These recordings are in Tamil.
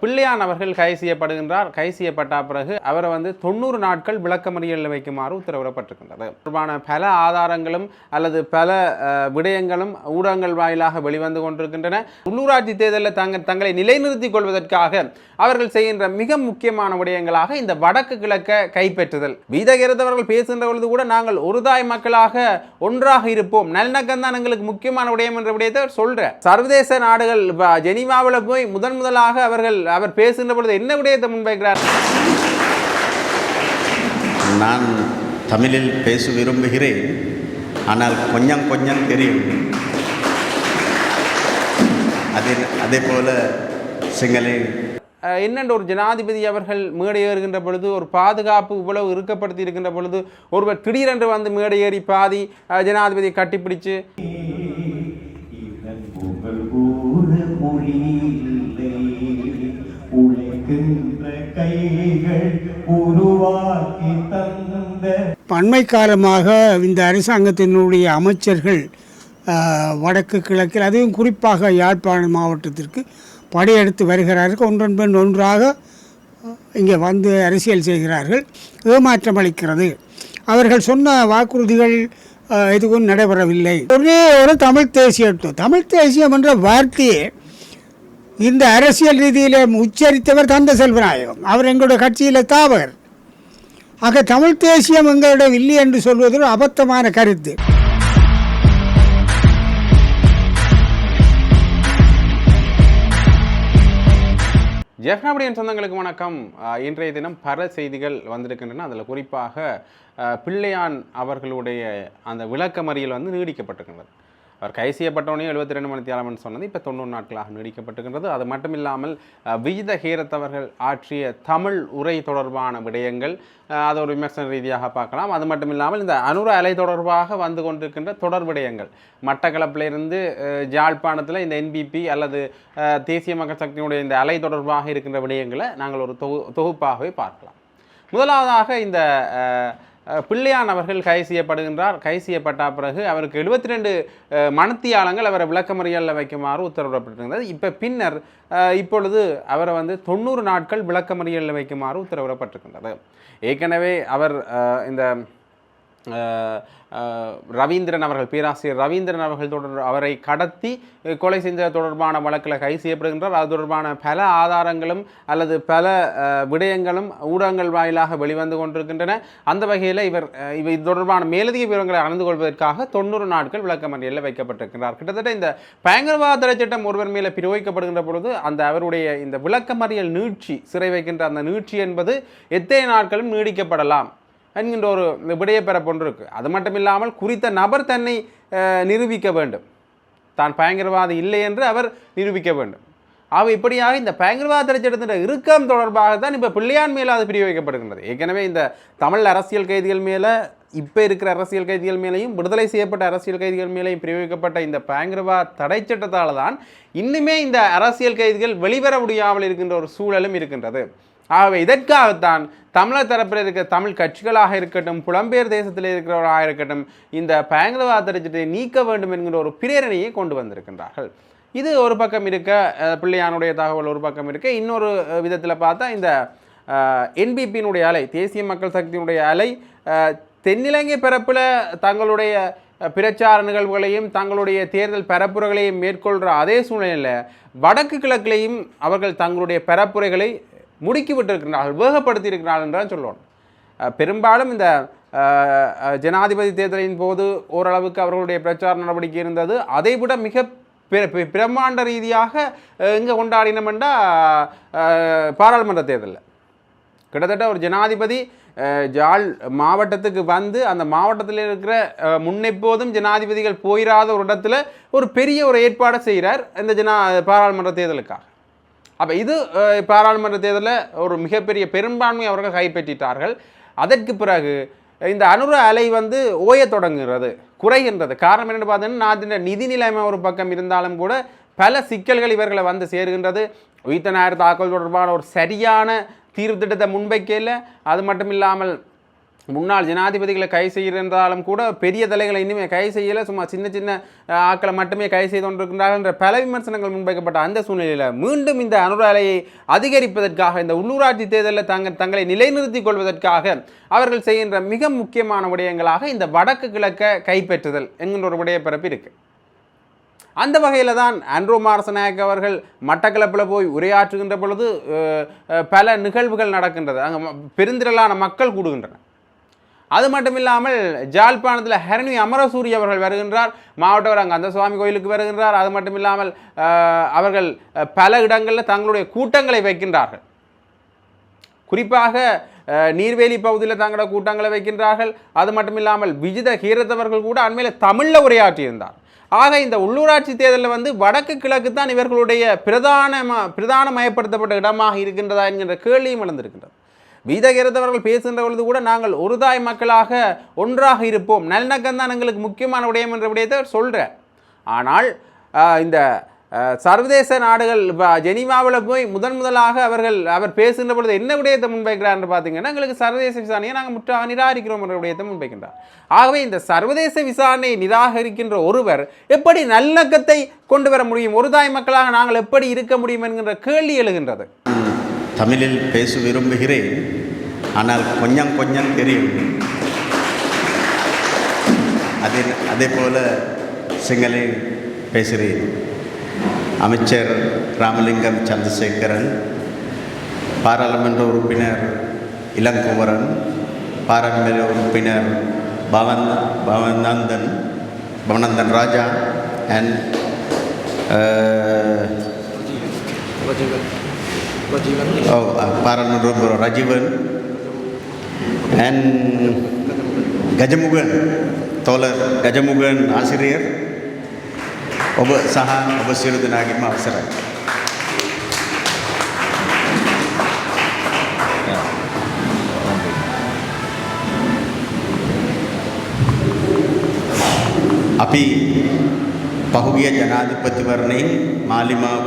பிள்ளையான் அவர்கள் கைது செய்யப்படுகின்றார். கைது செய்யப்பட்ட பிறகு அவரை 90 நாட்கள் விளக்கமறியலில் வைக்குமாறு உத்தரவிடப்பட்டிருக்கின்றது. தொடர்பான பல ஆதாரங்களும் அல்லது பல விடயங்களும் ஊடகங்கள் வாயிலாக வெளிவந்து கொண்டிருக்கின்றன. உள்ளூராட்சி தேர்தலில் தங்களை நிலைநிறுத்திக் கொள்வதற்காக அவர்கள் செய்கின்ற மிக முக்கியமான விடயங்களாக இந்த வடக்கு கிழக்க கைப்பற்றுதல். வீதகேரத்தவர்கள் பேசுகின்ற பொழுது கூட நாங்கள் ஒரு தாய் மக்களாக ஒன்றாக இருப்போம், நல்லிணக்கம் தான் எங்களுக்கு முக்கியமான விடயம் என்ற விடயத்தை சொல்ற. சர்வதேச நாடுகள் ஜெனீவாவில் போய் முதலாக அவர் பேசுகின்ற பொழுது என்ன விடயத்தை முன்வைக்கிறார்? நான் தமிழில் பேச விரும்புகிறேன், ஆனால் கொஞ்சம் கொஞ்சம் தெரியும். அதே போல சிங்கள என்னென்ற ஒரு ஜனாதிபதி அவர்கள் மேடை ஏறுகின்ற பொழுது ஒரு பாதுகாப்பு இவ்வளவு இறுக்கப்படுத்தி இருக்கின்ற பொழுது ஒருவர் திடீரென்று மேடை ஏறி பாதி ஜனாதிபதியை கட்டிப்பிடிச்சு அண்மை காலமாக இந்த அரசாங்கத்தினுடைய அமைச்சர்கள் வடக்கு கிழக்கில் அதுவும் குறிப்பாக யாழ்ப்பாணம் மாவட்டத்திற்கு படையெடுத்து வருகிறார்கள். ஒன்றன் பின் ஒன்றாக இங்கே வந்து அரசியல் செய்கிறார்கள். ஏமாற்றம் அளிக்கிறது. அவர்கள் சொன்ன வாக்குறுதிகள் எதுவும் நடைபெறவில்லை. ஒரே ஒரு தமிழ் தேசியம் என்ற வார்த்தையை இந்த அரசியல் ரீதியில் உச்சரித்தவர் தந்த செல்வநாயகம். அவர் எங்களுடைய கட்சியில் தாவர். ஆக தமிழ் தேசியம் எங்களிடம் இல்லை என்று சொல்வது ஒரு அபத்தமான கருத்து. ஜெஃப்னாபடியின் சொந்தங்களுக்கு வணக்கம். இன்றைய தினம் பல செய்திகள் வந்திருக்கின்றன. அதில் குறிப்பாக பிள்ளையான் அவர்களுடைய அந்த விளக்கமறியல் நீடிக்கப்பட்டிருக்கின்றது. அவர் கைது செய்யப்பட்டவனே 72 மணி நேரம் சொன்னது இப்போ 90 நாட்களாக நீடிக்கப்பட்டிருக்கின்றது. அது மட்டும் இல்லாமல் விஜித ஹேரத்தவர்கள் ஆற்றிய தமிழ் உரை தொடர்பான விடயங்கள் அதை ஒரு விமர்சன ரீதியாக பார்க்கலாம். அது மட்டும் இல்லாமல் இந்த அனுர அலை தொடர்பாக வந்து கொண்டிருக்கின்ற தொடர் விடயங்கள், மட்டக்களப்பிலிருந்து யாழ்ப்பாணத்தில் இந்த என்பிபி அல்லது தேசிய மக்கள் சக்தியினுடைய இந்த அலை தொடர்பாக இருக்கின்ற விடயங்களை நாங்கள் ஒரு தொகுப்பாகவே பார்க்கலாம். முதலாவதாக இந்த பிள்ளையான் அவர்கள் கைது செய்யப்படுகின்றார். கைது செய்யப்பட்ட பிறகு அவருக்கு 72 மணித்தியாலங்கள் அவரை விளக்கமறியலில் வைக்குமாறு உத்தரவிடப்பட்டிருந்தது. பின்னர் இப்பொழுது அவரை 90 நாட்கள் விளக்கமறியலில் வைக்குமாறு உத்தரவிடப்பட்டிருக்கின்றது. ஏற்கனவே அவர் இந்த ரவீந்திரன் அவர்கள், பேராசிரியர் ரவீந்திரன் அவர்கள் அவரை கடத்தி கொலை செஞ்ச தொடர்பான வழக்கில் கைது செய்யப்படுகின்றார். அது தொடர்பான பல ஆதாரங்களும் அல்லது பல விடயங்களும் ஊடகங்கள் வாயிலாக வெளிவந்து கொண்டிருக்கின்றன. அந்த வகையில் இவர் இது தொடர்பான மேலதிக விவரங்களை அறிந்து கொள்வதற்காக 90 நாட்கள் விளக்கமறியலில் வைக்கப்பட்டிருக்கிறார். கிட்டத்தட்ட இந்த பயங்கரவாத தடை சட்டம் ஒருவர் மேலே பிரயோகிக்கப்படுகின்ற பொழுது அந்த அவருடைய இந்த விளக்கமறியல் நீட்சி, சிறை வைக்கின்ற அந்த நீட்சி என்பது எத்தனை நாட்களும் நீடிக்கப்படலாம் என்கின்ற ஒரு விடயப்பெற போன்று இருக்கு. அது மட்டும் இல்லாமல் குறித்த நபர் தன்னை நிரூபிக்க வேண்டும், தான் பயங்கரவாதி இல்லை என்று அவர் நிரூபிக்க வேண்டும். இப்படியாக இந்த பயங்கரவாத தடை சட்டத்தின் இறுக்கம் தொடர்பாக தான் இப்போ பிள்ளையான் மேலே அது பிரிவிக்கப்படுகின்றது. ஏற்கனவே இந்த தமிழ் அரசியல் கைதிகள் மேலே, இப்போ இருக்கிற அரசியல் கைதிகள் மேலேயும் விடுதலை செய்யப்பட்ட அரசியல் கைதிகள் மேலேயும் பிரிவிக்கப்பட்ட இந்த பயங்கரவாத தடை சட்டத்தால் தான் இன்னுமே இந்த அரசியல் கைதிகள் வெளிவர முடியாமல் இருக்கின்ற ஒரு சூழலும் இருக்கின்றது. ஆகவே இதற்காகத்தான் தமிழர் தரப்பில் இருக்கிற தமிழ் கட்சிகளாக இருக்கட்டும், புலம்பெயர் தேசத்தில் இருக்கிறவர்களாக இருக்கட்டும், இந்த பயங்கரவாத தடை சட்டத்தை நீக்க வேண்டும் என்கிற ஒரு பிரேரணையை கொண்டு வந்திருக்கின்றார்கள். இது ஒரு பக்கம் இருக்க, பிள்ளையானுடைய தகவல் ஒரு பக்கம் இருக்க, இன்னொரு விதத்தில் பார்த்தா இந்த என்பிபியினுடைய அலை, தேசிய மக்கள் சக்தியினுடைய அலை தென்னிலங்கை பரப்பில் தங்களுடைய பிரச்சார நிகழ்வுகளையும் தங்களுடைய தேர்தல் பரப்புரைகளையும் மேற்கொள்கிற அதே சூழ்நிலையில் வடக்கு கிழக்கிலையும் அவர்கள் தங்களுடைய பரப்புரைகளை முடுக்கிவிட்டிருக்கிறார்கள், வேகப்படுத்தி இருக்கிறார்கள் என்றால் சொல்லணும். பெரும்பாலும் இந்த ஜனாதிபதி தேர்தலின் போது ஓரளவுக்கு அவர்களுடைய பிரச்சார நடவடிக்கை இருந்தது. அதை விட மிக பிரம்மாண்ட ரீதியாக எங்கே கொண்டாடினோம்னா பாராளுமன்ற தேர்தலில் கிட்டத்தட்ட ஒரு ஜனாதிபதி ஜாழ் மாவட்டத்துக்கு அந்த மாவட்டத்தில் இருக்கிற முன்னெப்போதும் ஜனாதிபதிகள் போயிடாத ஒரு இடத்துல ஒரு பெரிய ஒரு ஏற்பாடை செய்கிறார் இந்த பாராளுமன்ற தேர்தலுக்காக. இது பாராளுமன்ற தேர்தலில் ஒரு மிகப்பெரிய பெரும்பான்மை அவர்கள் கைப்பற்றிட்டார்கள். அதற்கு பிறகு இந்த அனுர அலை ஓய தொடங்குகிறது, குறைகின்றது. காரணம் என்னென்னு பார்த்தீங்கன்னா, நாட்டின் நிதி நிலைமை ஒரு பக்கம் இருந்தாலும் கூட பல சிக்கல்கள் இவர்களை சேருகின்றது. உயிர்த்த தாக்கல் தொடர்பான ஒரு சரியான தீர்வு திட்டத்தை முன்வைக்கல. அது மட்டும் இல்லாமல் முன்னாள் ஜனாதிபதிகளை கைது செய்கின்றாலும் கூட பெரிய தலைகளை இன்னுமே கைது செய்யலை, சும்மா சின்ன சின்ன ஆக்களை மட்டுமே கைது செய்து கொண்டிருக்கின்றார்கள் என்ற பல விமர்சனங்கள் முன்வைக்கப்பட்ட அந்த சூழ்நிலையில் மீண்டும் இந்த அனுராலையை அதிகரிப்பதற்காக இந்த உள்ளூராட்சி தேர்தலில் தங்களை நிலைநிறுத்திக் கொள்வதற்காக அவர்கள் செய்கின்ற மிக முக்கியமான விடயங்களாக இந்த வடக்கு கிழக்க கைப்பற்றுதல் என்கின்ற ஒரு விடயப்பரப்பு இருக்குது. அந்த வகையில் தான் ஆண்ட்ரூ மாரசநாயக்க அவர்கள் மட்டக்களப்பில் போய் உரையாற்றுகின்ற பொழுது பல நிகழ்வுகள் நடக்கின்றது. அங்கே பெருந்திரளான மக்கள் கூடுகின்றனர். அது மட்டும் இல்லாமல் ஜாழ்ப்பாணத்தில் ஹரணி அமரசூரி அவர்கள் வருகின்றார், மாவட்டவர் அங்கே அந்த சுவாமி கோயிலுக்கு வருகின்றார். அது மட்டும் இல்லாமல் அவர்கள் பல இடங்களில் தங்களுடைய கூட்டங்களை வைக்கின்றார்கள். குறிப்பாக நீர்வேலி பகுதியில் தங்களோட கூட்டங்களை வைக்கின்றார்கள். அது மட்டும் இல்லாமல் விஜித ஹீரத்தவர்கள் கூட அண்மையில் தமிழில் உரையாற்றியிருந்தார். ஆக இந்த உள்ளூராட்சி தேர்தலில் வடக்கு கிழக்கு தான் இவர்களுடைய பிரதானமயப்படுத்தப்பட்ட இடமாக இருக்கின்றதா என்கின்ற கேள்வியும் எழுந்திருக்கின்றது. வீதகிரதவர்கள் பேசுகின்ற பொழுது கூட நாங்கள் ஒரு தாய் மக்களாக ஒன்றாக இருப்போம், நல்லிணக்கம் தான் எங்களுக்கு முக்கியமான விடயம் என்ற விடயத்தை சொல்கிறேன். ஆனால் இந்த சர்வதேச நாடுகள் ஜெனீவாவில் போய் முதலாக அவர் பேசுகின்ற பொழுது என்ன விடயத்தை முன்வைக்கிறார் என்று பார்த்தீங்கன்னா, எங்களுக்கு சர்வதேச விசாரணையை நாங்கள் முற்றாக நிராகரிக்கிறோம் என்ற விடயத்தை முன்வைக்கின்றார். ஆகவே இந்த சர்வதேச விசாரணையை நிராகரிக்கின்ற ஒருவர் எப்படி நல்லிணக்கத்தை கொண்டு வர முடியும், ஒரு தாய் மக்களாக நாங்கள் எப்படி இருக்க முடியும் என்கின்ற கேள்வி எழுகின்றது. தமிழில் பேச விரும்புகிறேன், ஆனால் கொஞ்சம் கொஞ்சம் தெரியும். அதே போல சிங்களை பேசுகிறேன். அமைச்சர் ராமலிங்கம் சந்திரசேகரன், பாராளுமன்ற உறுப்பினர் இளங்குமரன், பாராளுமன்ற உறுப்பினர் பவனந்தன் ராஜா and பாராளுமன்ற உறுப்பினர் ராஜீவன் and கஜமுகன், தோழர் கஜமுகன் ஆசிரியர், ඔබ සහ ඔබ සියලු දෙනාගේම අවසරයි. අපි පහුගිය ජනාධිපතිවරණයේ මාලිමාව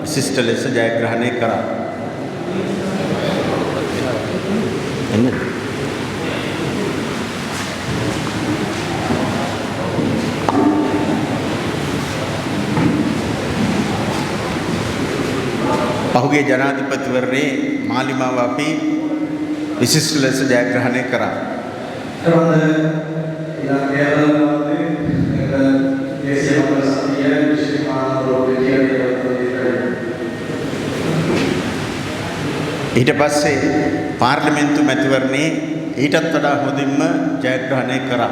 විශිෂ්ට ලෙස ජයග්‍රහණය කරා. පහුගිය ජනාධිපතිවරණයේ මාලිමාව අපි විශිෂ්ට ලෙස ජයග්‍රහණය කරා. ඊට පස්සේ පාර්ලිමේන්තු මැතිවරණයේ ඊටත් වඩා හොඳින්ම ජයග්‍රහණය කරා.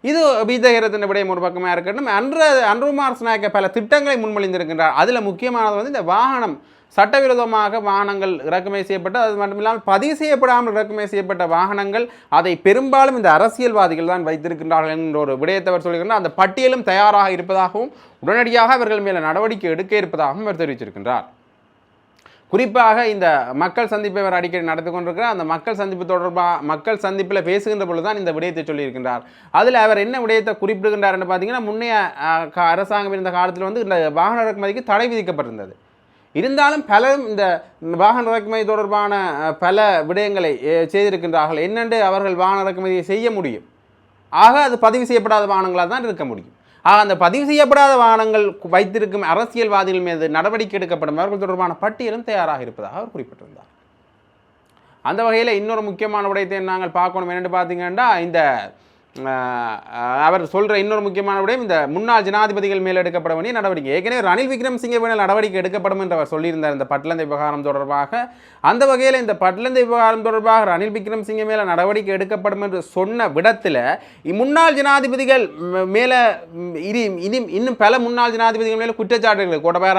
இது பீதகரத்தின் விடயம் ஒரு பக்கமாக இருக்கட்டும். அன்ரூ மாரசநாயக்க பல திட்டங்களை முன்மொழிந்திருக்கின்றார். அதில் முக்கியமானது இந்த வாகனம், சட்டவிரோதமாக வாகனங்கள் இறக்குமதி செய்யப்பட்டு, அது மட்டுமில்லாமல் பதிவு செய்யப்படாமல் இறக்குமதி செய்யப்பட்ட வாகனங்கள், அதை பெரும்பாலும் இந்த அரசியல்வாதிகள் தான் வைத்திருக்கின்றார்கள் என்ற ஒரு விடயத்தை அவர் சொல்கின்றார். அந்த பட்டியலும் தயாராக இருப்பதாகவும் உடனடியாக அவர்கள் மேலே நடவடிக்கை எடுக்க இருப்பதாகவும் அவர் தெரிவித்திருக்கின்றார். குறிப்பாக இந்த மக்கள் சந்திப்பை அவர் அடிக்கடி நடத்தி கொண்டிருக்கிறார். அந்த மக்கள் சந்திப்பில் பேசுகின்ற பொழுது தான் இந்த விடயத்தை சொல்லியிருக்கின்றார். அதில் அவர் என்ன விடயத்தை குறிப்பிடுகின்றார் என்று பார்த்தீங்கன்னா, முன்னைய அரசாங்கம் இருந்த காலத்தில் இந்த வாகன இறக்குமதிக்கு தடை விதிக்கப்பட்டிருந்தது. இருந்தாலும் பலரும் இந்த வாகன இறக்குமதி தொடர்பான பல விடயங்களை செய்திருக்கின்றார்கள். என்னென்று அவர்கள் வாகன இறக்குமதியை செய்ய முடியும்? ஆக அது பதிவு செய்யப்படாத வாகனங்களாக தான் இருக்க முடியும். ஆக அந்த பதிவு செய்யப்படாத வாகனங்கள் வைத்திருக்கும் அரசியல்வாதிகள் மீது நடவடிக்கை எடுக்கப்படும் அவர்கள் தொடர்பான பட்டியலும் தயாராக இருப்பதாக அவர் குறிப்பிட்டிருந்தார். அந்த வகையில் இன்னொரு முக்கியமான விடயத்தை நாங்கள் பார்க்கணும். என்னென்னு பார்த்தீங்கன்னா, இந்த அவர் சொல்கிற இன்னொரு முக்கியமான விடயம் இந்த முன்னாள் ஜனாதிபதிகள் மேல் எடுக்கப்பட வேண்டிய நடவடிக்கை. ஏற்கனவே ரணில் விக்ரமசிங்கே மேல் நடவடிக்கை எடுக்கப்படும் என்று அவர் சொல்லியிருந்தார் இந்த பட்லந்தை விவகாரம் தொடர்பாக. அந்த வகையில் இந்த பட்லந்தை விவகாரம் தொடர்பாக ரணில் விக்ரமசிங்கே மேலே நடவடிக்கை எடுக்கப்படும் என்று சொன்ன விடத்தில் முன்னாள் ஜனாதிபதிகள் மேலே இன்னும் பல முன்னாள் ஜனாதிபதிகள் மேலே குற்றச்சாட்டுகள், கோட்டபாய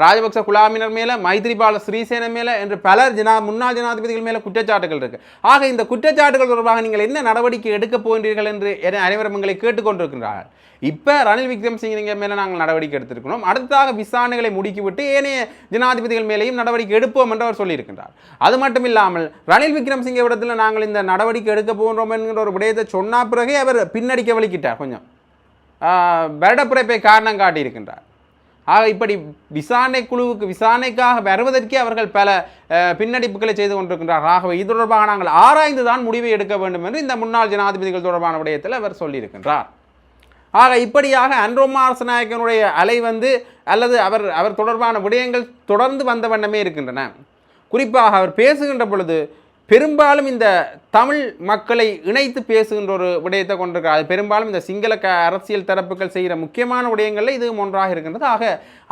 ராஜபக்ச குழாமினர் மேலே, மைத்ரிபால ஸ்ரீசேன மேலே என்று பலர் முன்னாள் ஜனாதிபதிகள் மேலே குற்றச்சாட்டுகள் இருக்கு. ஆக இந்த குற்றச்சாட்டுகள் தொடர்பாக நீங்கள் என்ன நடவடிக்கை எடுக்க போகின்றீர்கள் என்று அனைவரும் எங்களை கேட்டுக்கொண்டிருக்கின்றார்கள். இப்போ ரணில் விக்ரமசிங்கே மேலே நாங்கள் நடவடிக்கை எடுத்திருக்கிறோம். அடுத்ததாக விசாரணைகளை முடுக்கிவிட்டு ஏனைய ஜனாதிபதிகள் மேலேயும் நடவடிக்கை எடுப்போம் என்று அவர் சொல்லியிருக்கின்றார். அது மட்டும் இல்லாமல் ரணில் விக்ரமசிங்கே இடத்துல நாங்கள் இந்த நடவடிக்கை எடுக்க போகிறோம் என்கிற ஒரு விடயத்தை சொன்ன பிறகே அவர் பின்னடிக்க வலிக்கிட்டார், கொஞ்சம் வருடப்பிறப்பை காரணம் காட்டியிருக்கின்றார். ஆக இப்படி விசாரணை குழுவுக்கு விசாரணைக்காக வருவதற்கே அவர்கள் பல பின்னடிப்புகளை செய்து கொண்டிருக்கின்றார்கள். ஆகவே இது தொடர்பாக நாங்கள் ஆராய்ந்து தான் முடிவை எடுக்க வேண்டும் என்று இந்த முன்னாள் ஜனாதிபதிகள் தொடர்பான விடயத்தில் அவர் சொல்லியிருக்கின்றார். ஆக இப்படியாக அன்ரோமா அரசநாயக்கனுடைய அலை அல்லது அவர் தொடர்பான விடயங்கள் தொடர்ந்து வந்த வண்ணமே இருக்கின்றன. குறிப்பாக அவர் பேசுகின்ற பொழுது பெரும்பாலும் இந்த தமிழ் மக்களை இணைத்து பேசுகின்ற ஒரு விடயத்தை கொண்டிருக்கிறார். அது பெரும்பாலும் இந்த சிங்கள அரசியல் தரப்புகள் செய்கிற முக்கியமான விடயங்களில் இதுவும் ஒன்றாக இருக்கின்றது. ஆக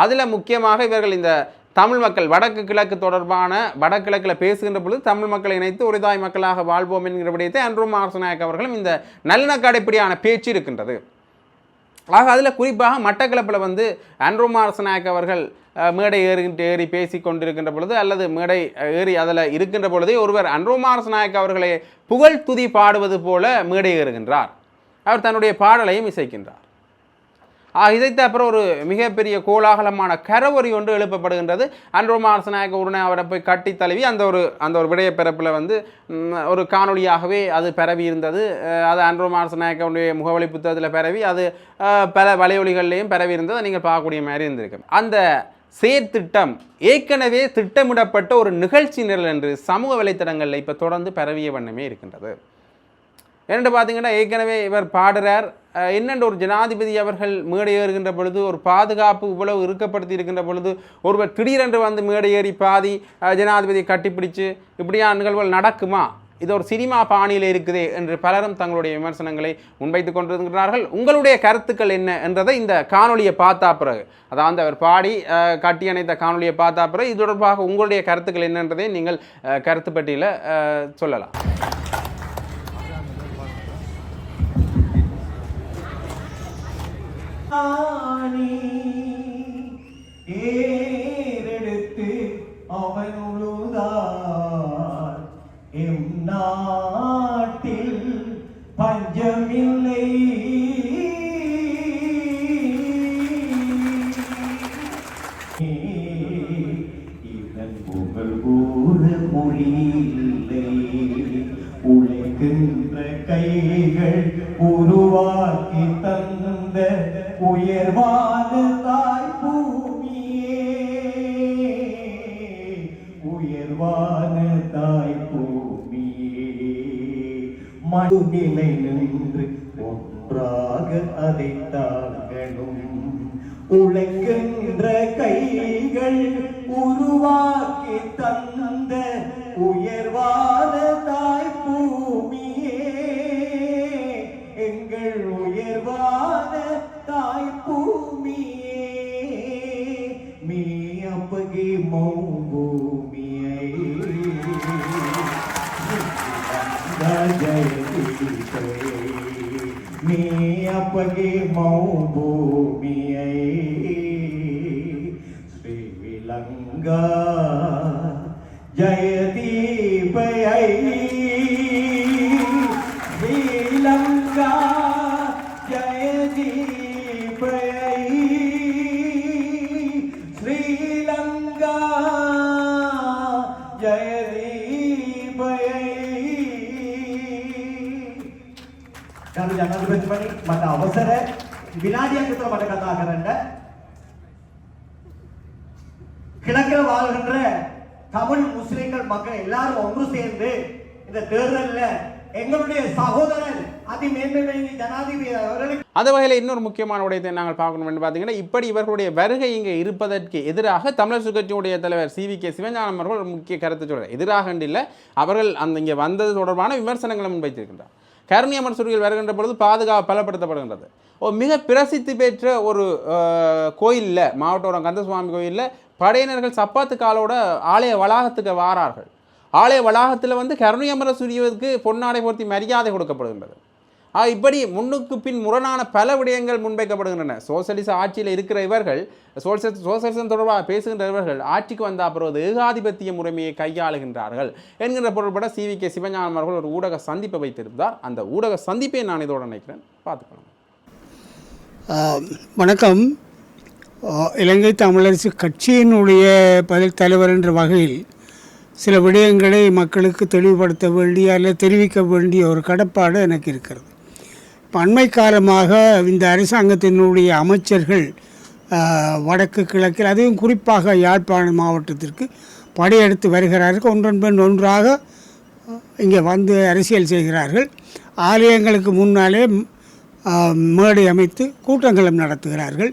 அதில் முக்கியமாக இவர்கள் இந்த தமிழ் மக்கள் வடக்கு கிழக்கு தொடர்பான வடகிழக்கில் பேசுகின்ற பொழுது தமிழ் மக்களை இணைத்து ஒரு தாய் மக்களாக வாழ்வோம் என்கிற விடயத்தை அன்ரோமா அரசநாயக்க அவர்களும் இந்த நல்லிணக்க அடிப்படையான பேச்சு இருக்கின்றது. ஆக அதில் குறிப்பாக மட்டக்களப்பில் அன்ரோமா அரசநாயக்க அவர்கள் மேடை ஏறி பேசி கொண்டிருக்கின்ற பொழுது அல்லது மேடை ஏறி அதில் இருக்கின்ற பொழுதே ஒருவர் அன்ரோமா அரசநாயக்க அவர்களை புகழ் துதி பாடுவது போல மேடை ஏறுகின்றார். அவர் தன்னுடைய பாடலையும் இசைக்கின்றார். இதைத்த அப்புறம் ஒரு மிகப்பெரிய கோலாகலமான கரவொரி ஒன்று எழுப்பப்படுகின்றது. அன்ரோமா அரசநாயக்க உடனே அவரை போய் கட்டி தழுவி அந்த ஒரு விடய பிறப்பில் ஒரு காணொலியாகவே அது பரவி இருந்தது. அது அன்ரோமா அரசநாயக்கனுடைய முகவலி புத்தகத்தில் பரவி அது பல வலையொலிகள்லையும் பரவி இருந்தது. நீங்கள் பார்க்கக்கூடிய மாதிரி இருந்திருக்கு. அந்த செயற்திட்டம் ஏற்கனவே திட்டமிடப்பட்ட ஒரு நிகழ்ச்சி நிரல் என்று சமூக வலைத்தளங்களில் இப்போ தொடர்ந்து பரவிய வண்ணமே இருக்கின்றது. என்னென்று பார்த்தீங்கன்னா ஏற்கனவே இவர் பாடுறார். என்னென்று ஒரு ஜனாதிபதி அவர்கள் மேடை ஏறுகின்ற பொழுது ஒரு பாதுகாப்பு இவ்வளவு இறுக்கப்படுத்தி இருக்கின்ற பொழுது ஒருவர் திடீரென்று மேடை ஏறி பாதி ஜனாதிபதியை கட்டிப்பிடிச்சு இப்படியான நிகழ்வுகள் நடக்குமா? இது ஒரு சினிமா பாணியில் இருக்குதே என்று பலரும் தங்களுடைய விமர்சனங்களை முன்வைத்து கொண்டிருக்கிறார்கள். உங்களுடைய கருத்துக்கள் என்ன என்றதை இந்த காணொலியை பார்த்தா பிறகு, அதாவது அவர் பாடி கட்டி அணைத்த காணொலியை பார்த்தா பிறகு இது தொடர்பாக உங்களுடைய கருத்துக்கள் என்னன்றதை நீங்கள் கருத்து பட்டியல சொல்லலாம். ஏறெடுத்து அவன் உழுதார் எம் நாட்டில் பஞ்சமில்லை. இதன் புகழ் கூற மொழியில்லை. உழைக்கின்ற கைகள் உருவாக்கி தந்த உயர்வான தாய் பூமியே, உயர்வான தாய் பூமியே. மண்ணிலை நின்று ஒன்றாக அதை தாங்களும் உழைக்கின்ற கைகள் உருவாக்கி தந்த உயர்வான தாய் பூமியே, எங்கள் உயர்வான தாய் பூமியே. மீ அப்பகி மௌ பூமியை மீ அப்பகி மௌ பூமியை ஸ்ரீலங்கா ஜயதீபயை ஸ்ரீலங்கா ஜயதீபயை ஸ்ரீலங்கா ජයදීපයයි. ගරු ජනාධිපතිතුමනි මට අවසර විනාඩියක් විතර මට කතා කරන්න. கிழக்கில் வாழ்கின்ற தமிழ் முஸ்லிம்கள் மக்கள் எல்லாரும் ஒன்று சேர்ந்து இந்த தேர்தலில் எங்களுடைய சகோதரர் அதிமேன்மை ஜனாதிபதி அவர்களுக்கு அந்த வகையில் இன்னொரு முக்கியமான விடயத்தை நாங்கள் பார்க்கணும் என்று பார்த்தீங்கன்னா, இப்படி இவர்களுடைய வருகை இங்கே இருப்பதற்கு எதிராக தமிழரசு கட்சியுடைய தலைவர் CVK சிவஞானம் அவர்கள் ஒரு முக்கிய கருத்து சொல்கிறார். எதிராக இல்லை, அவர்கள் இங்கே வந்தது தொடர்பான விமர்சனங்களை முன்வைத்திருக்கின்றார். கருணி அமர் சுருகில் வருகின்ற பொழுது பாதுகாப்பு பலப்படுத்தப்படுகின்றது. மிக பிரசித்தி பெற்ற ஒரு கோயிலில், மாவட்டோரம் கந்தசுவாமி கோயிலில் படையினர்கள் சப்பாத்து காலோட ஆலய வளாகத்துக்கு வாரார்கள். ஆலய வளாகத்தில் கருணி அமர சூரியவுக்கு பொன்னாடை பொருத்தி மரியாதை கொடுக்கப்படுகின்றது. இப்படி முன்னுக்கு பின் முரணான பல விடயங்கள் முன்வைக்கப்படுகின்றன. சோசியலிச ஆட்சியில் இருக்கிற இவர்கள், சோசியலிசம் தொடர்பாக பேசுகின்ற இவர்கள் ஆட்சிக்கு வந்த அப்புறம் ஏகாதிபத்திய முறைமையை கையாளுகின்றார்கள் என்கின்ற பொருள்பட CVK சிவஞானம் அவர்கள் ஒரு ஊடக சந்திப்பை வைத்திருந்தார். அந்த ஊடக சந்திப்பை நான் இதோடு நினைக்கிறேன், பார்த்துக்கலாம். வணக்கம். இலங்கை தமிழரசு கட்சியினுடைய தலைவர் என்ற வகையில் சில விடயங்களை மக்களுக்கு தெளிவுபடுத்த வேண்டிய அல்லது தெரிவிக்க வேண்டிய ஒரு கடப்பாடு எனக்கு இருக்கிறது. அண்மை காலமாக இந்த அரசாங்கத்தினுடைய அமைச்சர்கள் வடக்கு கிழக்கில் அதுவும் குறிப்பாக யாழ்ப்பாணம் மாவட்டத்திற்கு படையெடுத்து வருகிறார்கள். ஒன்றன் பின் ஒன்றாக இங்கே வந்து அரசியல் செய்கிறார்கள். ஆலயங்களுக்கு முன்னாலே மேடை அமைத்து கூட்டங்களும் நடத்துகிறார்கள்.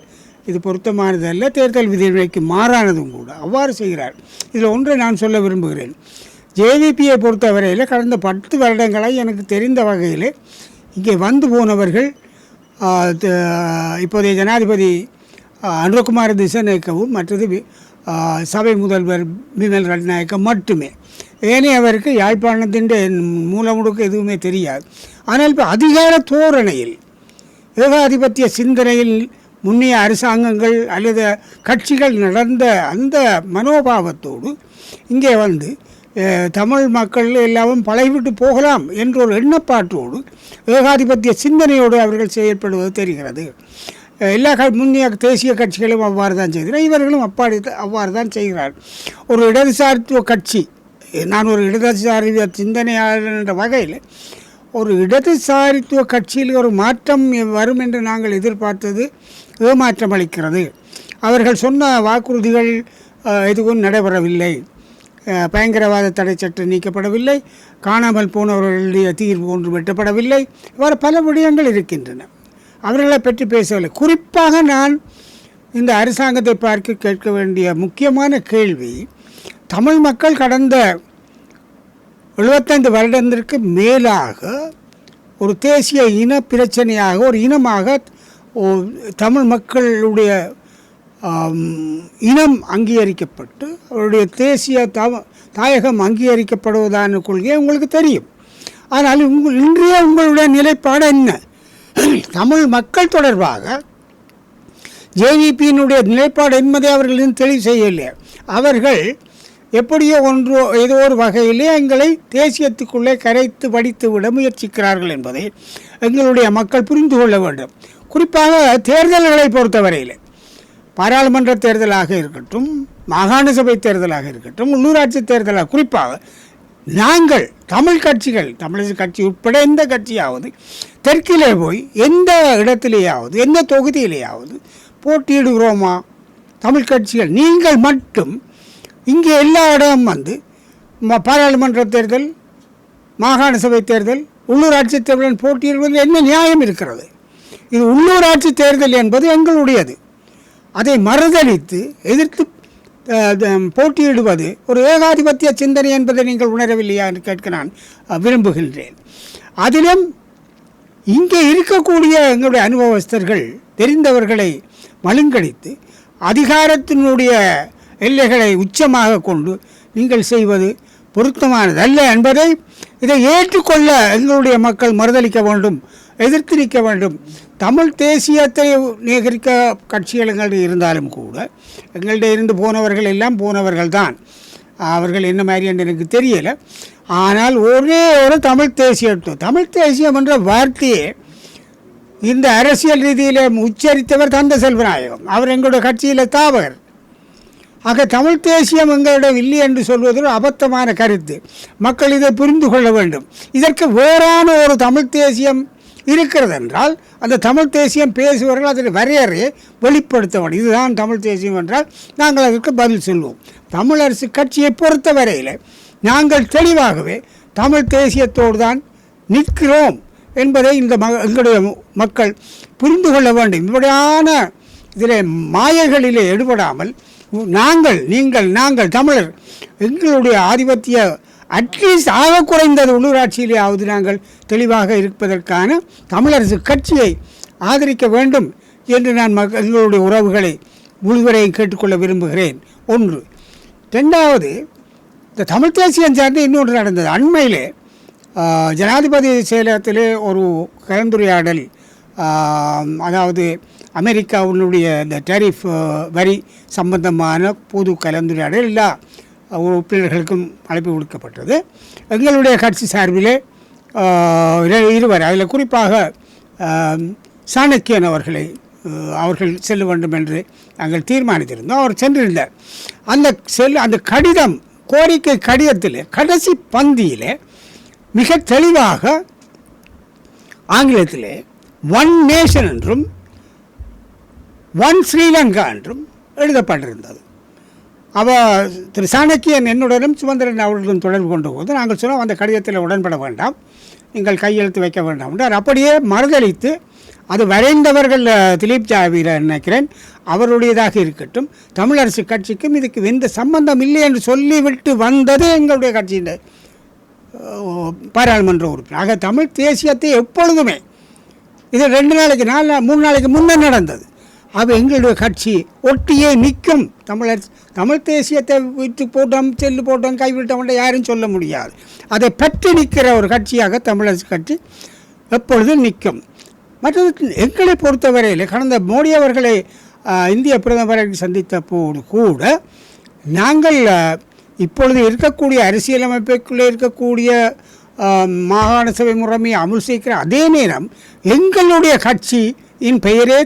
இது பொருத்தமானதல்ல, தேர்தல் விதிமுறைக்கு மாறானதும் கூட. அவ்வாறு செய்கிறார். இதில் ஒன்றை நான் சொல்ல விரும்புகிறேன். ஜேவிபியை பொறுத்தவரையில் கடந்த 10 வருடங்களாக எனக்கு தெரிந்த வகையில் இங்கே வந்து போனவர்கள் இப்போதைய ஜனாதிபதி அனுரகுமார திசாநாயக்கவும் மற்றது சபை முதல்வர் பிமல் ரட்நாயக்க மட்டுமே. ஏனையவருக்கு யாழ்ப்பாணத்தின் மூலமுடுக்கு எதுவுமே தெரியாது. ஆனால் இப்போ அதிகார தோரணையில் ஏகாதிபத்திய சிந்தனையில் முன்னைய அரசாங்கங்கள் அல்லது கட்சிகள் நடந்த அந்த மனோபாவத்தோடு இங்கே வந்து தமிழ் மக்கள் எல்லாரும் பழகிவிட்டு போகலாம் என்ற ஒரு எண்ணப்பாட்டோடு ஏகாதிபத்திய சிந்தனையோடு அவர்கள் செயல்படுவது தெரிகிறது. எல்லா முன்னைய தேசிய கட்சிகளும் அவ்வாறு தான் செய்கிறார். இவர்களும் அவ்வாறு தான் செய்கிறார். ஒரு இடதுசாரித்துவ கட்சி, நான் ஒரு இடதுசாரி சிந்தனையாளர் என்ற வகையில் ஒரு இடதுசாரித்துவ கட்சியில் ஒரு மாற்றம் வரும் என்று நாங்கள் எதிர்பார்த்தது ஏமாற்றம் அளிக்கிறது. அவர்கள் சொன்ன வாக்குறுதிகள் எதுவும் நடைபெறவில்லை. பயங்கரவாத தடை சட்டம் நீக்கப்படவில்லை. காணாமல் போனவர்களுடைய தீர்வு ஒன்று வெட்டப்படவில்லை. இவ்வாறு பல விடயங்கள் இருக்கின்றன. அவர்களை பற்றி பேசவில்லை. குறிப்பாக நான் இந்த அரசாங்கத்தை பார்க்க கேட்க வேண்டிய முக்கியமான கேள்வி, தமிழ் மக்கள் கடந்த 75 வருடத்திற்கு மேலாக ஒரு தேசிய இன பிரச்சனையாக, ஒரு இனமாக தமிழ் மக்களுடைய இனம் அங்கீகரிக்கப்பட்டு அவருடைய தேசிய தாயகம் அங்கீகரிக்கப்படுவதான கொள்கை உங்களுக்கு தெரியும். ஆனால் இன்றைய உங்களுடைய நிலைப்பாடு என்ன? தமிழ் மக்கள் தொடர்பாக ஜேவிபியினுடைய நிலைப்பாடு என்பதை அவர்கள் இன்னும் தெளிவு செய்யவில்லை. அவர்கள் எப்படியோ ஏதோ ஒரு வகையிலே எங்களை தேசியத்துக்குள்ளே கரைத்து வடித்து விட முயற்சிக்கிறார்கள் என்பதை எங்களுடைய மக்கள் புரிந்து கொள்ள வேண்டும். குறிப்பாக தேர்தல்களை பொறுத்தவரையில் பாராளுமன்ற தேர்தலாக இருக்கட்டும், மாகாண சபை தேர்தலாக இருக்கட்டும், உள்ளூராட்சி தேர்தலாக, குறிப்பாக நாங்கள் தமிழ் கட்சிகள், தமிழக கட்சி உட்பட எந்த கட்சியாவது தெற்கிலே போய் எந்த இடத்திலேயாவது எந்த தொகுதியிலேயாவது போட்டியிடுகிறோமா? தமிழ் கட்சிகள் நீங்கள் மட்டும் இங்கே எல்லா இடமும் வந்து பாராளுமன்ற தேர்தல், மாகாண சபை தேர்தல், உள்ளூராட்சி தேர்தல் போட்டியிடுவதில் என்ன நியாயம் இருக்கிறது? இது உள்ளூராட்சி தேர்தல் என்பது எங்களுடையது. அதை மறுதளித்து எதிர்த்து போட்டியிடுவது ஒரு ஏகாதிபத்திய சிந்தனை என்பதை நீங்கள் உணரவில்லையா என்று கேட்க நான் விரும்புகின்றேன். அதிலும் இங்கே இருக்கக்கூடிய எங்களுடைய அனுபவஸ்தர்கள் தெரிந்தவர்களை மழுங்கடித்து அதிகாரத்தினுடைய எல்லைகளை உச்சமாக கொண்டு நீங்கள் செய்வது பொருத்தமானதல்ல என்பதை இதை ஏற்றுக்கொள்ள எங்களுடைய மக்கள் மறுதளிக்க வேண்டும், எதிர்த்து நிற்க வேண்டும். தமிழ் தேசியத்தை நிகரிக்க கட்சிகள் இருந்தாலும் கூட எங்கள்கிட்ட இருந்து போனவர்கள் எல்லாம் போனவர்கள் தான். அவர்கள் என்ன மாதிரி என்று எனக்கு தெரியலை. ஆனால் ஒரே ஒரு தமிழ் தேசியம் என்ற வார்த்தையை இந்த அரசியல் ரீதியில் உச்சரித்தவர் தந்த செல்வநாயகம். அவர் எங்களுடைய கட்சியில் தாவகர். ஆக தமிழ் தேசியம் எங்களிடம் இல்லை என்று சொல்வது ஒரு அபத்தமான கருத்து. மக்கள் இதை புரிந்து கொள்ள வேண்டும். இதற்கு வேறான ஒரு தமிழ் தேசியம் இருக்கிறது என்றால் அந்த தமிழ் தேசியம் பேசுவவர்கள் அதனை வரையறையை வெளிப்படுத்த வேண்டும். இதுதான் தமிழ் தேசியம் என்றால் நாங்கள் அதற்கு பதில் சொல்வோம். தமிழரசு கட்சியை பொறுத்த வரையில் நாங்கள் தெளிவாகவே தமிழ் தேசியத்தோடு தான் நிற்கிறோம் என்பதை எங்களுடைய மக்கள் புரிந்து கொள்ள வேண்டும். இப்படியான இதில் மாயைகளிலே ஈடுபடாமல் நாங்கள் தமிழர் எங்களுடைய ஆதிபத்திய அட்லீஸ்ட் ஆக குறைந்தது உள்ளூராட்சியிலேயாவது நாங்கள் தெளிவாக இருப்பதற்கான தமிழரசு கட்சியை ஆதரிக்க வேண்டும் என்று நான் எங்களுடைய உறவுகளை முழுவரையும் கேட்டுக்கொள்ள விரும்புகிறேன். ஒன்று. ரெண்டாவது, இந்த தமிழ் தேசியம் சார்ந்து இன்னொன்று நடந்தது. அண்மையிலே ஜனாதிபதி செயலகத்திலே ஒரு கலந்துரையாடல், அதாவது அமெரிக்காவினுடைய இந்த டேரிஃப் வரி சம்பந்தமான பொது கலந்துரையாடல் எல்லா உறுப்பினர்களுக்கும் அழைப்பு கொடுக்கப்பட்டது. எங்களுடைய கட்சி சார்பிலே இருவர், அதில் குறிப்பாக சாணக்கியன் அவர்கள் செல்ல வேண்டும் என்று நாங்கள் தீர்மானித்திருந்தோம். அவர் சென்றிருந்தார். அந்த கடிதம், கோரிக்கை கடிதத்தில் கடைசி பந்தியில் மிக தெளிவாக ஆங்கிலத்திலே ஒன் நேஷன் என்றும் ஒன் ஸ்ரீலங்கா என்றும் எழுதப்பட்டிருந்தது. திரு சாணக்கியன் என்னுடனும் சுமந்திரன் அவர்களும் தொடர்பு கொண்ட போது நாங்கள் சொன்னோம் அந்த கடிதத்தில் உடன்பட வேண்டாம், நீங்கள் கையெழுத்து வைக்க வேண்டாம் என்றார். அப்படியே மறுதளித்து அது வரைந்தவர்கள் திலீப் ஜாவீர நினைக்கிறேன், அவருடையதாக இருக்கட்டும், தமிழரசு கட்சிக்கும் இதுக்கு எந்த சம்பந்தம் இல்லை என்று சொல்லிவிட்டு வந்தது எங்களுடைய கட்சியின் பாராளுமன்ற உறுப்பினர். ஆக தமிழ் தேசியத்தை எப்பொழுதுமே இது 2 நாளைக்கு 3 நாளைக்கு முன்னே நடந்தது. அது எங்களுடைய கட்சி ஒட்டியே நிற்கும். தமிழ் தேசியத்தை விட்டு போட்டோம், செல்லு போட்டோம், கைவிட்டோம் யாரும் சொல்ல முடியாது. அதை பற்றி நிற்கிற ஒரு கட்சியாக தமிழரசு கட்சி எப்பொழுதும் நிற்கும். மற்றது எங்களை பொறுத்தவரையில் கடந்த மோடி அவர்களை இந்திய பிரதமரை சந்தித்த போது கூட நாங்கள் இப்பொழுது இருக்கக்கூடிய அரசியலமைப்புக்குள்ளே இருக்கக்கூடிய மாகாண சபை முறைமையை அமுல் செய்கிற அதே நேரம் எங்களுடைய கட்சியின் பெயரே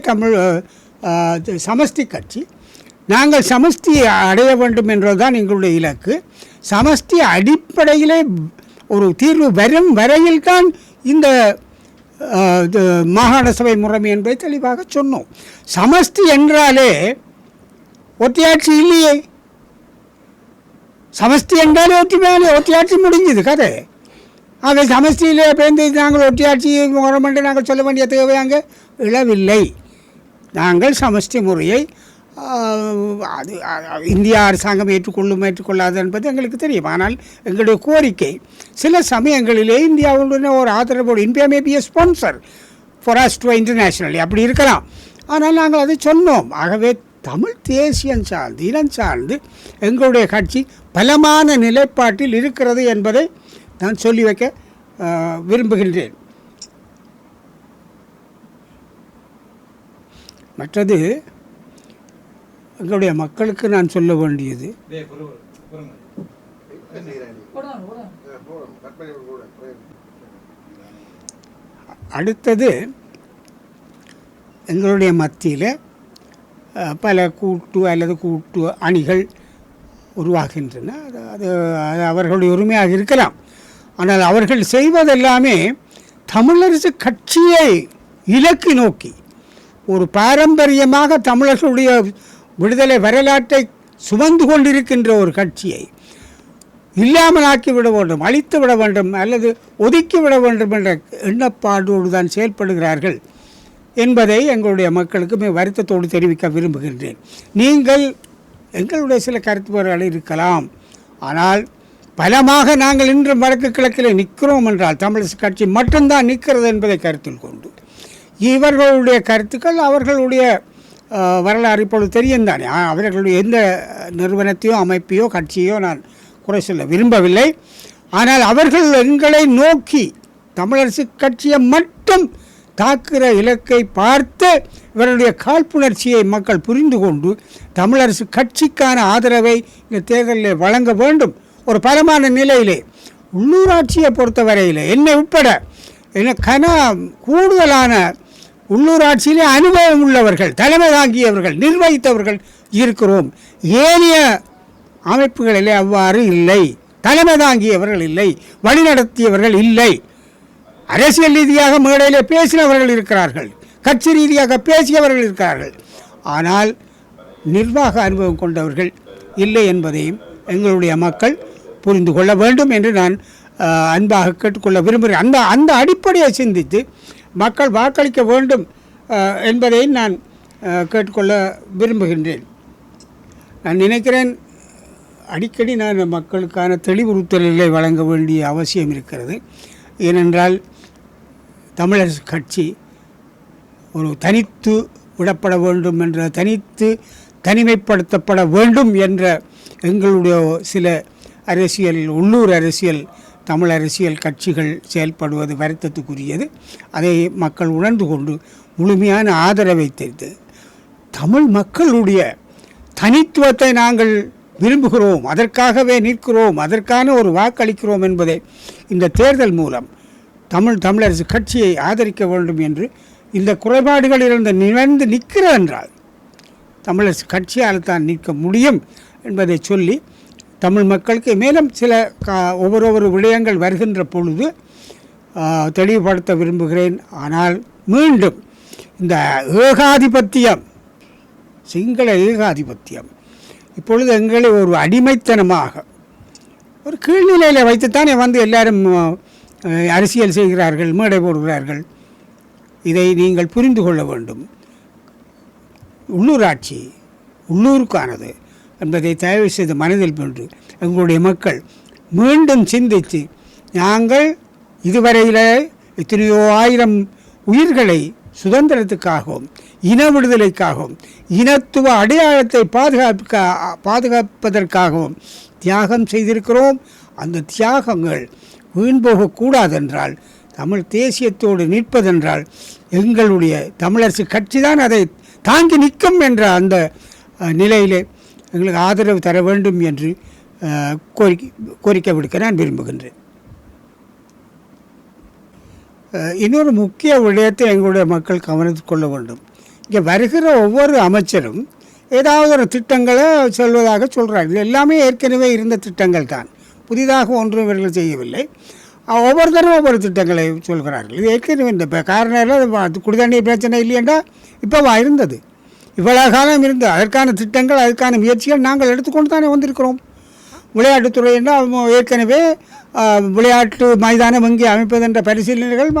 சமஷ்டி கட்சி. நாங்கள் சமஷ்டி அடைய வேண்டும் என்பதுதான் எங்களுடைய இலக்கு. சமஷ்டி அடிப்படையிலே ஒரு தீர்வு வரும் வரையில் தான் இந்த மாகாண சபை முறைமை என்பதை தெளிவாக சொன்னோம். சமஷ்டி என்றாலே ஒற்றையாட்சி இல்லையே. சமஷ்டி என்றாலே ஒற்றையாட்சி முடிஞ்சது கதை. ஆக சமஷ்டியில் பேருந்து நாங்கள் ஒற்றையாட்சி முறைமென்று நாங்கள் சொல்ல வேண்டிய தேவை அங்கே இழவில்லை. நாங்கள் சமஷ்டி முறையை அது இந்திய அரசாங்கம் ஏற்றுக்கொள்ளாது என்பது எங்களுக்கு தெரியும். ஆனால் எங்களுடைய கோரிக்கை சில சமயங்களிலே இந்தியாவுடன் ஒரு ஆதரவோடு India may be a sponsor for us to internationally அப்படி இருக்கலாம். ஆனால் நாங்கள் அதை சொன்னோம். ஆகவே தமிழ் தேசியம் சார்ந்து இனம் சார்ந்து எங்களுடைய கட்சி பலமான நிலைப்பாட்டில் இருக்கிறது என்பதை நான் சொல்லி வைக்க விரும்புகின்றேன். மற்றது எங்களுடைய மக்களுக்கு நான் சொல்ல வேண்டியது, அடுத்தது எங்களுடைய மத்தியில் பல கூட்டு அணிகள் உருவாகின்றன. அது அவர்களுடைய உரிமையாக இருக்கலாம். ஆனால் அவர்கள் செய்வதெல்லாமே தமிழரசு கட்சியை இலக்கு நோக்கி ஒரு பாரம்பரியமாக தமிழர்களுடைய விடுதலை வரலாற்றை சுமந்து கொண்டிருக்கின்ற ஒரு கட்சியை இல்லாமலாக்கி விட வேண்டும், அழித்து விட வேண்டும் அல்லது ஒதுக்கி விட வேண்டும் என்ற எண்ணப்பாடோடு தான் செயல்படுகிறார்கள் என்பதை எங்களுடைய மக்களுக்கு வருத்தத்தோடு தெரிவிக்க விரும்புகின்றேன். நீங்கள் எங்களுடைய சில கருத்துப்பாடுகள் இருக்கலாம், ஆனால் பலமாக நாங்கள் இன்று வடக்கு கிழக்கில் நிற்கிறோம் என்றால் தமிழரசு கட்சி மட்டும்தான் நிற்கிறது என்பதை கருத்தில் கொண்டு இவர்களுடைய கருத்துக்கள் அவர்களுடைய வரலாறு இப்பொழுது தெரியும் தானே. அவர்களுடைய எந்த நிறுவனத்தையோ அமைப்பையோ கட்சியோ நான் குறை சொல்ல விரும்பவில்லை. ஆனால் அவர்கள் எங்களை நோக்கி தமிழரசு கட்சியை மட்டும் தாக்குகிற இலக்கை பார்த்து இவருடைய காழ்ப்புணர்ச்சியை மக்கள் புரிந்து கொண்டு தமிழரசு கட்சிக்கான ஆதரவை இந்த தேர்தலில் வழங்க வேண்டும். ஒரு பலமான நிலையிலே உள்ளூராட்சியை பொறுத்தவரையில் என்னை உட்பட கூடுதலான உள்ளூராட்சியிலே அனுபவம் உள்ளவர்கள், தலைமை தாங்கியவர்கள், நிர்வகித்தவர்கள் இருக்கிறோம். ஏனைய அமைப்புகளிலே அவ்வாறு இல்லை. தலைமை தாங்கியவர்கள் இல்லை, வழிநடத்தியவர்கள் இல்லை. அரசியல் ரீதியாக மேடையில் பேசினவர்கள் இருக்கிறார்கள், கட்சி ரீதியாக பேசியவர்கள் இருக்கிறார்கள். ஆனால் நிர்வாக அனுபவம் கொண்டவர்கள் இல்லை என்பதையும் எங்களுடைய மக்கள் புரிந்து கொள்ள வேண்டும் என்று நான் அன்பாக கேட்டுக்கொள்ள விரும்புகிறேன். அந்த அடிப்படையை சிந்தித்து மக்கள் வாக்களிக்க வேண்டும் என்பதை நான் கேட்டுக்கொள்ள விரும்புகின்றேன். நான் நினைக்கிறேன் அடிக்கடி நான் மக்களுக்கான தெளிவுறுத்தல்களை வழங்க வேண்டிய அவசியம் இருக்கிறது. ஏனென்றால் தமிழரசு கட்சி ஒரு தனித்து விடப்பட வேண்டும் என்ற தனிமைப்படுத்தப்பட வேண்டும் என்ற எங்களுடைய சில உள்ளூர் அரசியல் தமிழ் அரசியல் கட்சிகள் செயல்படுவது வருத்தத்துக்குரியது. அதை மக்கள் உணர்ந்து கொண்டு முழுமையான ஆதரவை தெரிந்து தமிழ் மக்களுடைய தனித்துவத்தை நாங்கள் விரும்புகிறோம், அதற்காகவே நிற்கிறோம், அதற்கான ஒரு வாக்களிக்கிறோம் என்பதை இந்த தேர்தல் மூலம் தமிழரசு கட்சியை ஆதரிக்க வேண்டும் என்று இந்த குறைபாடுகளிலிருந்து நிவர்ந்து நிற்கிறது என்றால் தமிழரசு கட்சியால் தான் நிற்க முடியும் என்பதை சொல்லி தமிழ் மக்களுக்கு மேலும் சில ஒவ்வொரு விடயங்கள் வருகின்ற பொழுது தெளிவுபடுத்த விரும்புகிறேன். ஆனால் மீண்டும் இந்த ஏகாதிபத்தியம் சிங்கள ஏகாதிபத்தியம் இப்பொழுது எங்களை ஒரு அடிமைத்தனமாக ஒரு கீழ்நிலையில் வைத்துத்தானே வந்து எல்லாரும் அரசியல் செய்கிறார்கள், மேடை போடுகிறார்கள். இதை நீங்கள் புரிந்து கொள்ள வேண்டும். உள்ளூராட்சி உள்ளூருக்கானது என்பதை தயவு செய்து மனதில் கொண்டு எங்களுடைய மக்கள் மீண்டும் சிந்தித்து, நாங்கள் இதுவரையில் எத்தனையோ ஆயிரம் உயிர்களை சுதந்திரத்துக்காகவும் இன விடுதலைக்காகவும் இனத்துவ அடையாளத்தை பாதுகாப்பதற்காகவும் தியாகம் செய்திருக்கிறோம். அந்த தியாகங்கள் வீண் போகக்கூடாதென்றால், தமிழ் தேசியத்தோடு நிற்பதென்றால் எங்களுடைய தமிழரசு கட்சி தான் அதை தாங்கி நிற்கும் என்ற அந்த நிலையிலே எங்களுக்கு ஆதரவு தர வேண்டும் என்று கோரிக்கை விடுக்க நான் விரும்புகின்றேன். இன்னொரு முக்கிய விடயத்தை எங்களுடைய மக்கள் கவனித்து கொள்ள வேண்டும். இங்கே வருகிற ஒவ்வொரு அமைச்சரும் ஏதாவது ஒரு திட்டங்களை சொல்வதாக சொல்கிறார்கள். எல்லாமே ஏற்கனவே இருந்த திட்டங்கள் தான், புதிதாக ஒன்றும் இவர்கள் செய்யவில்லை. ஒவ்வொருத்தரும் ஒவ்வொரு திட்டங்களை சொல்கிறார்கள். இது ஏற்கனவே இந்த காரணம் குடிதண்ணீர் பிரச்சனை இல்லையென்றா இப்போவா இருந்தது, இவ்வளவு காலம் இருந்து அதற்கான திட்டங்கள் அதற்கான முயற்சிகள் நாங்கள் எடுத்துக்கொண்டு தானே வந்திருக்கிறோம். விளையாட்டுத்துறை என்றால் ஏற்கனவே விளையாட்டு மைதானம் இங்கே அமைப்பதென்ற பரிசீலனைகள்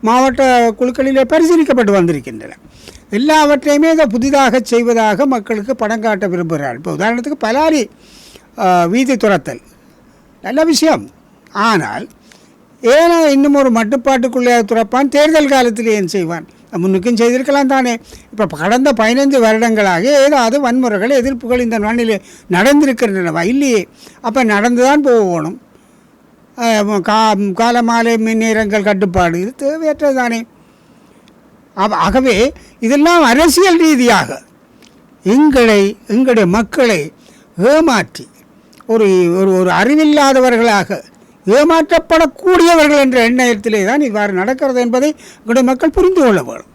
மாவட்ட குழுக்களிலே பரிசீலிக்கப்பட்டு வந்திருக்கின்றன. எல்லாவற்றையுமே இதை புதிதாக செய்வதாக மக்களுக்கு படம் காட்ட விரும்புகிறார். இப்போ உதாரணத்துக்கு பலாரி வீதி துரத்தல் நல்ல விஷயம். ஆனால் ஏன்னா இன்னும் ஒரு மட்டுப்பாட்டுக்குள்ளே துறப்பான், தேர்தல் காலத்தில் ஏன் செய்வான்? முன்னுக்கும் செய்திருக்கலாம் தானே. இப்போ கடந்த 15 வருடங்களாக ஏதாவது வன்முறைகள் எதிர்ப்புகள் இந்த நாளில் நடந்திருக்கின்றனவா? இல்லையே. அப்போ நடந்து தான் போகணும். காலமாலை மின்னேரங்கள் கட்டுப்பாடு இது தேவையற்றது தானே. ஆகவே இதெல்லாம் அரசியல் ரீதியாக எங்களுடைய மக்களை ஏமாற்றி ஒரு ஒரு அறிவில்லாதவர்களாக ஏமாற்றப்படக்கூடியவர்கள் என்ற எண்ணத்திலே தான் இவ்வாறு நடக்கிறது என்பதை எங்களுடைய மக்கள் புரிந்து கொள்ள வேண்டும்.